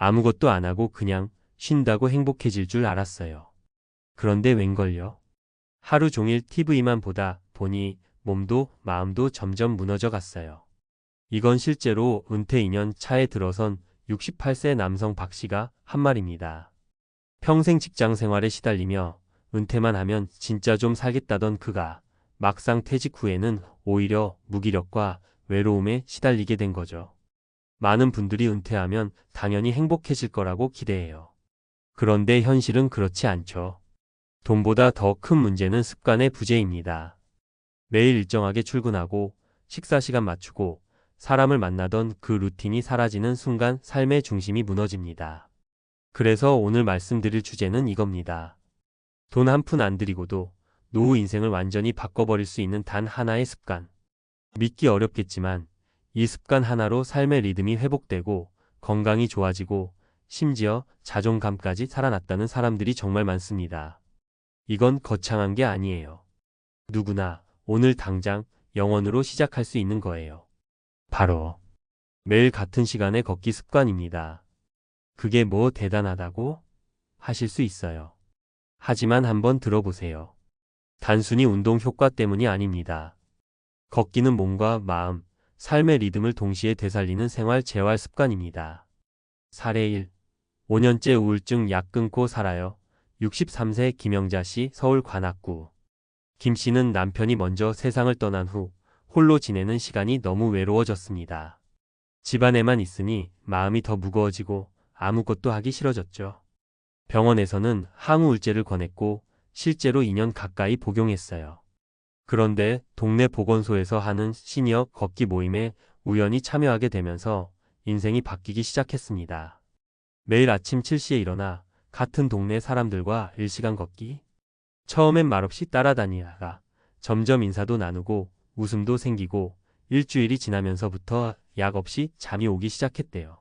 아무것도 안 하고 그냥 쉰다고 행복해질 줄 알았어요. 그런데 웬걸요? 하루 종일 TV만 보다 보니 몸도 마음도 점점 무너져 갔어요. 이건 실제로 은퇴 2년 차에 들어선 68세 남성 박 씨가 한 말입니다. 평생 직장 생활에 시달리며 은퇴만 하면 진짜 좀 살겠다던 그가 막상 퇴직 후에는 오히려 무기력과 외로움에 시달리게 된 거죠. 많은 분들이 은퇴하면 당연히 행복해질 거라고 기대해요. 그런데 현실은 그렇지 않죠. 돈보다 더 큰 문제는 습관의 부재입니다. 매일 일정하게 출근하고 식사 시간 맞추고 사람을 만나던 그 루틴이 사라지는 순간 삶의 중심이 무너집니다. 그래서 오늘 말씀드릴 주제는 이겁니다. 돈 한 푼 안 들이고도 노후 인생을 완전히 바꿔버릴 수 있는 단 하나의 습관. 믿기 어렵겠지만 이 습관 하나로 삶의 리듬이 회복되고 건강이 좋아지고 심지어 자존감까지 살아났다는 사람들이 정말 많습니다. 이건 거창한 게 아니에요. 누구나 오늘 당장 영원으로 시작할 수 있는 거예요. 바로 매일 같은 시간에 걷기 습관입니다. 그게 뭐 대단하다고 하실 수 있어요. 하지만 한번 들어보세요. 단순히 운동 효과 때문이 아닙니다. 걷기는 몸과 마음, 삶의 리듬을 동시에 되살리는 생활 재활 습관입니다. 사례 1. 5년째 우울증 약 끊고 살아요. 63세 김영자 씨 서울 관악구. 김 씨는 남편이 먼저 세상을 떠난 후 홀로 지내는 시간이 너무 외로워졌습니다. 집안에만 있으니 마음이 더 무거워지고 아무것도 하기 싫어졌죠. 병원에서는 항우울제를 권했고 실제로 2년 가까이 복용했어요. 그런데 동네 보건소에서 하는 시니어 걷기 모임에 우연히 참여하게 되면서 인생이 바뀌기 시작했습니다. 매일 아침 7시에 일어나 같은 동네 사람들과 1시간 걷기. 처음엔 말없이 따라다니다가 점점 인사도 나누고 웃음도 생기고 일주일이 지나면서부터 약 없이 잠이 오기 시작했대요.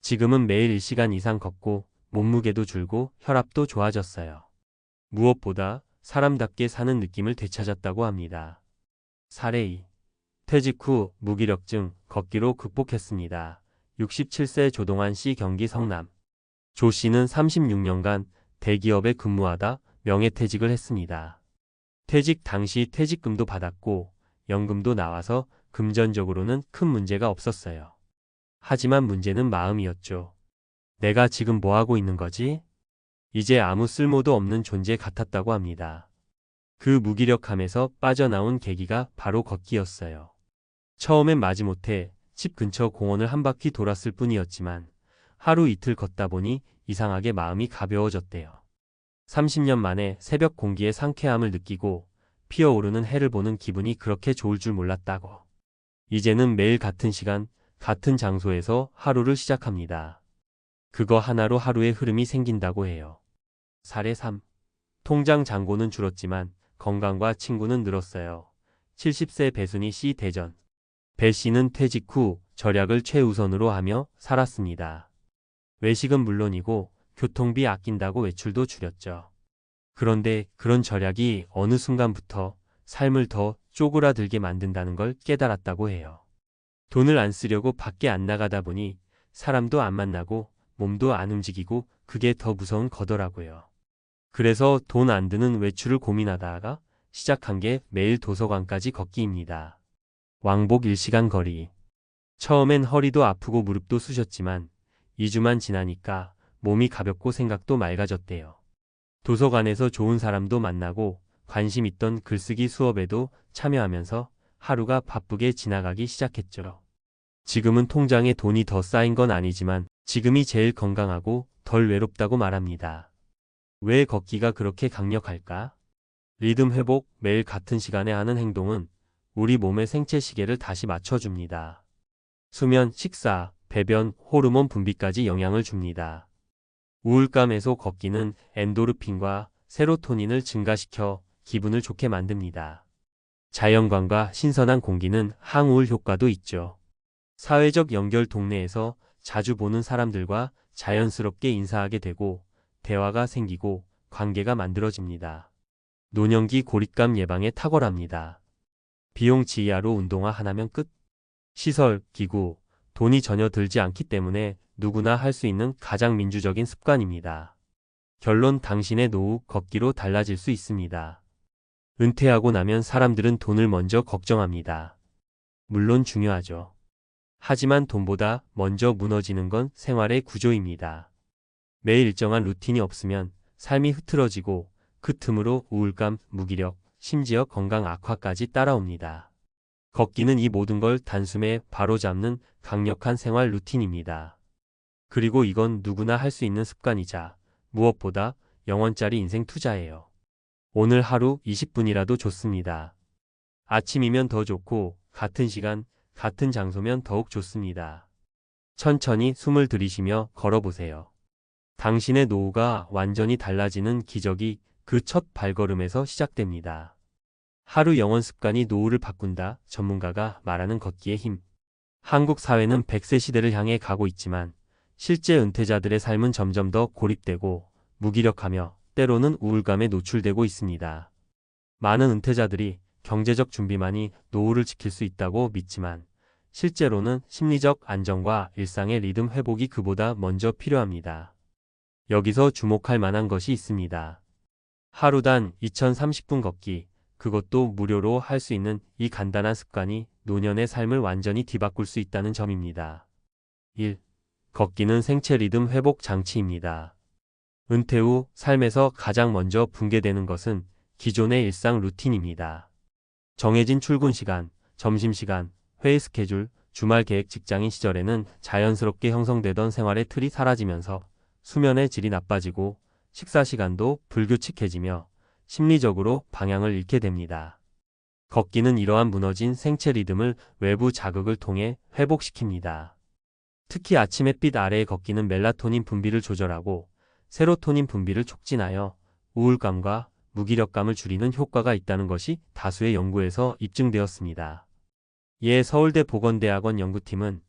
지금은 매일 1시간 이상 걷고 몸무게도 줄고 혈압도 좋아졌어요. 무엇보다 사람답게 사는 느낌을 되찾았다고 합니다. 사례 2. 퇴직 후 무기력증 걷기로 극복했습니다. 67세 조동환 씨 경기 성남. 조 씨는 36년간 대기업에 근무하다 명예퇴직을 했습니다. 퇴직 당시 퇴직금도 받았고 연금도 나와서 금전적으로는 큰 문제가 없었어요. 하지만 문제는 마음이었죠. 내가 지금 뭐 하고 있는 거지? 이제 아무 쓸모도 없는 존재 같았다고 합니다. 그 무기력함에서 빠져나온 계기가 바로 걷기였어요. 처음엔 마지못해 집 근처 공원을 한 바퀴 돌았을 뿐이었지만 하루 이틀 걷다 보니 이상하게 마음이 가벼워졌대요. 30년 만에 새벽 공기의 상쾌함을 느끼고 피어오르는 해를 보는 기분이 그렇게 좋을 줄 몰랐다고. 이제는 매일 같은 시간, 같은 장소에서 하루를 시작합니다. 그거 하나로 하루의 흐름이 생긴다고 해요. 사례 3. 통장 잔고는 줄었지만 건강과 친구는 늘었어요. 70세 배순희 씨 대전. 배 씨는 퇴직 후 절약을 최우선으로 하며 살았습니다. 외식은 물론이고 교통비 아낀다고 외출도 줄였죠. 그런데 그런 절약이 어느 순간부터 삶을 더 쪼그라들게 만든다는 걸 깨달았다고 해요. 돈을 안 쓰려고 밖에 안 나가다 보니 사람도 안 만나고 몸도 안 움직이고 그게 더 무서운 거더라고요. 그래서 돈 안 드는 외출을 고민하다가 시작한 게 매일 도서관까지 걷기입니다. 왕복 1시간 거리. 처음엔 허리도 아프고 무릎도 쑤셨지만 2주만 지나니까 몸이 가볍고 생각도 맑아졌대요. 도서관에서 좋은 사람도 만나고 관심 있던 글쓰기 수업에도 참여하면서 하루가 바쁘게 지나가기 시작했죠. 지금은 통장에 돈이 더 쌓인 건 아니지만 지금이 제일 건강하고 덜 외롭다고 말합니다. 왜 걷기가 그렇게 강력할까? 리듬 회복, 매일 같은 시간에 하는 행동은 우리 몸의 생체 시계를 다시 맞춰줍니다. 수면, 식사, 배변, 호르몬 분비까지 영향을 줍니다. 우울감 해소 걷기는 엔도르핀과 세로토닌을 증가시켜 기분을 좋게 만듭니다. 자연광과 신선한 공기는 항우울 효과도 있죠. 사회적 연결 동네에서 자주 보는 사람들과 자연스럽게 인사하게 되고 대화가 생기고 관계가 만들어집니다. 노년기 고립감 예방에 탁월합니다. 비용 지하로 운동화 하나면 끝. 시설, 기구, 돈이 전혀 들지 않기 때문에 누구나 할 수 있는 가장 민주적인 습관입니다. 결론 당신의 노후 걷기로 달라질 수 있습니다. 은퇴하고 나면 사람들은 돈을 먼저 걱정합니다. 물론 중요하죠. 하지만 돈보다 먼저 무너지는 건 생활의 구조입니다. 매일 일정한 루틴이 없으면 삶이 흐트러지고 그 틈으로 우울감, 무기력, 심지어 건강 악화까지 따라옵니다. 걷기는 이 모든 걸 단숨에 바로잡는 강력한 생활 루틴입니다. 그리고 이건 누구나 할 수 있는 습관이자 무엇보다 영원짜리 인생 투자예요. 오늘 하루 20분이라도 좋습니다. 아침이면 더 좋고 같은 시간, 같은 장소면 더욱 좋습니다. 천천히 숨을 들이쉬며 걸어보세요. 당신의 노후가 완전히 달라지는 기적이 그 첫 발걸음에서 시작됩니다. 하루 영원 습관이 노후를 바꾼다. 전문가가 말하는 걷기의 힘. 한국 사회는 100세 시대를 향해 가고 있지만 실제 은퇴자들의 삶은 점점 더 고립되고 무기력하며 때로는 우울감에 노출되고 있습니다. 많은 은퇴자들이 경제적 준비만이 노후를 지킬 수 있다고 믿지만 실제로는 심리적 안정과 일상의 리듬 회복이 그보다 먼저 필요합니다. 여기서 주목할 만한 것이 있습니다. 하루 단 2030분 걷기, 그것도 무료로 할 수 있는 이 간단한 습관이 노년의 삶을 완전히 뒤바꿀 수 있다는 점입니다. 1. 걷기는 생체 리듬 회복 장치입니다. 은퇴 후 삶에서 가장 먼저 붕괴되는 것은 기존의 일상 루틴입니다. 정해진 출근 시간, 점심시간, 회의 스케줄, 주말 계획 직장인 시절에는 자연스럽게 형성되던 생활의 틀이 사라지면서 수면의 질이 나빠지고 식사 시간도 불규칙해지며 심리적으로 방향을 잃게 됩니다. 걷기는 이러한 무너진 생체 리듬을 외부 자극을 통해 회복시킵니다. 특히 아침 햇빛 아래의 걷기는 멜라토닌 분비를 조절하고 세로토닌 분비를 촉진하여 우울감과 무기력감을 줄이는 효과가 있다는 것이 다수의 연구에서 입증되었습니다. 이에 서울대 보건대학원 연구팀은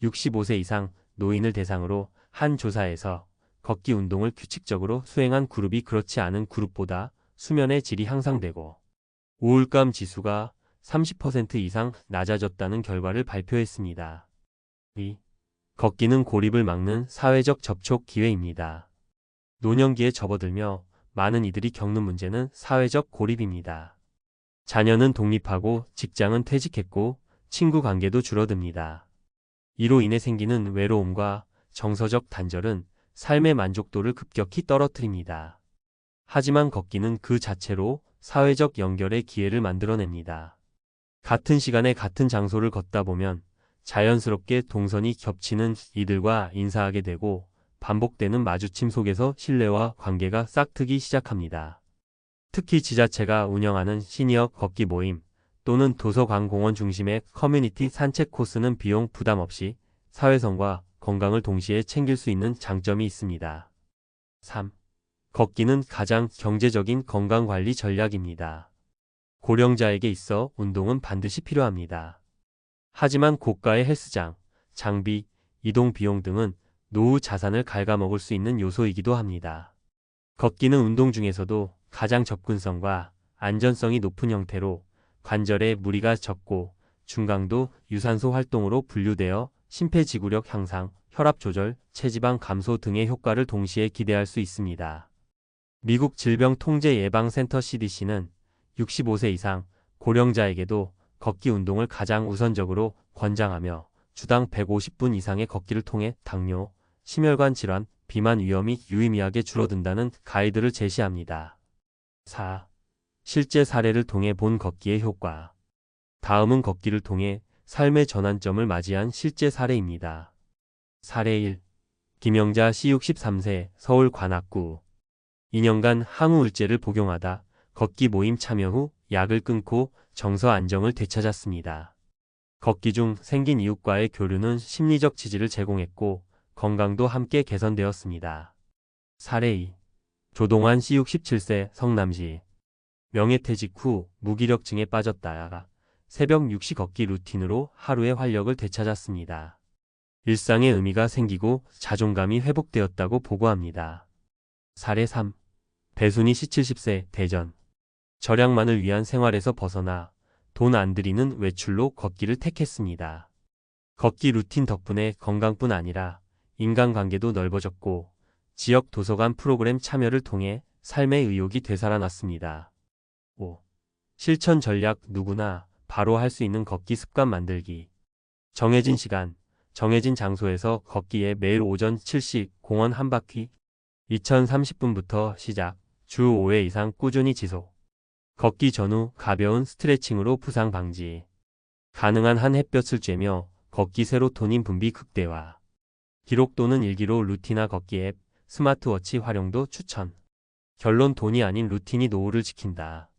65세 이상 노인을 대상으로 한 조사에서 걷기 운동을 규칙적으로 수행한 그룹이 그렇지 않은 그룹보다 수면의 질이 향상되고 우울감 지수가 30% 이상 낮아졌다는 결과를 발표했습니다. 2. 걷기는 고립을 막는 사회적 접촉 기회입니다. 노년기에 접어들며 많은 이들이 겪는 문제는 사회적 고립입니다. 자녀는 독립하고 직장은 퇴직했고 친구 관계도 줄어듭니다. 이로 인해 생기는 외로움과 정서적 단절은 삶의 만족도를 급격히 떨어뜨립니다. 하지만 걷기는 그 자체로 사회적 연결의 기회를 만들어냅니다. 같은 시간에 같은 장소를 걷다 보면 자연스럽게 동선이 겹치는 이들과 인사하게 되고 반복되는 마주침 속에서 신뢰와 관계가 싹트기 시작합니다. 특히 지자체가 운영하는 시니어 걷기 모임 또는 도서관 공원 중심의 커뮤니티 산책 코스는 비용 부담 없이 사회성과 건강을 동시에 챙길 수 있는 장점이 있습니다. 3. 걷기는 가장 경제적인 건강관리 전략입니다. 고령자에게 있어 운동은 반드시 필요합니다. 하지만 고가의 헬스장, 장비, 이동 비용 등은 노후 자산을 갉아먹을 수 있는 요소이기도 합니다. 걷기는 운동 중에서도 가장 접근성과 안전성이 높은 형태로 관절에 무리가 적고 중강도 유산소 활동으로 분류되어 심폐지구력 향상, 혈압 조절, 체지방 감소 등의 효과를 동시에 기대할 수 있습니다. 미국 질병통제예방센터 CDC는 65세 이상 고령자에게도 걷기 운동을 가장 우선적으로 권장하며 주당 150분 이상의 걷기를 통해 당뇨, 심혈관 질환, 비만 위험이 유의미하게 줄어든다는 가이드를 제시합니다. 4. 실제 사례를 통해 본 걷기의 효과. 다음은 걷기를 통해 삶의 전환점을 맞이한 실제 사례입니다. 사례 1. 김영자 씨 63세 서울 관악구. 2년간 항우울제를 복용하다 걷기 모임 참여 후 약을 끊고 정서 안정을 되찾았습니다. 걷기 중 생긴 이웃과의 교류는 심리적 지지를 제공했고 건강도 함께 개선되었습니다. 사례 2. 조동환 씨 67세 성남시. 명예퇴직 후 무기력증에 빠졌다가 새벽 6시 걷기 루틴으로 하루의 활력을 되찾았습니다. 일상의 의미가 생기고 자존감이 회복되었다고 보고합니다. 사례 3. 배순희 씨 70세 대전. 절약만을 위한 생활에서 벗어나 돈 안 들이는 외출로 걷기를 택했습니다. 걷기 루틴 덕분에 건강뿐 아니라 인간관계도 넓어졌고 지역 도서관 프로그램 참여를 통해 삶의 의욕이 되살아났습니다. 5. 실천 전략 누구나 바로 할 수 있는 걷기 습관 만들기. 정해진 시간, 정해진 장소에서 걷기에 매일 오전 7시 공원 한 바퀴 2030분부터 시작, 주 5회 이상 꾸준히 지속. 걷기 전후 가벼운 스트레칭으로 부상 방지. 가능한 한 햇볕을 쬐며 걷기 세로토닌 분비 극대화. 기록 또는 일기로 루틴화 걷기 앱, 스마트워치 활용도 추천. 결론 돈이 아닌 루틴이 노후를 지킨다.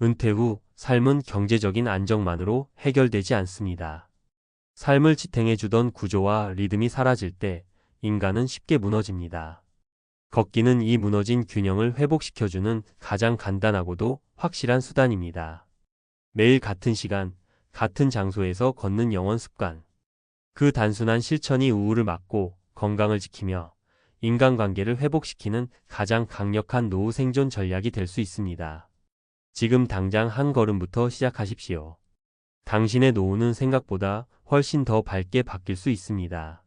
은퇴 후 삶은 경제적인 안정만으로 해결되지 않습니다. 삶을 지탱해주던 구조와 리듬이 사라질 때 인간은 쉽게 무너집니다. 걷기는 이 무너진 균형을 회복시켜주는 가장 간단하고도 확실한 수단입니다. 매일 같은 시간, 같은 장소에서 걷는 영원 습관. 그 단순한 실천이 우울을 막고 건강을 지키며 인간관계를 회복시키는 가장 강력한 노후 생존 전략이 될 수 있습니다. 지금 당장 한 걸음부터 시작하십시오. 당신의 노후는 생각보다 훨씬 더 밝게 바뀔 수 있습니다.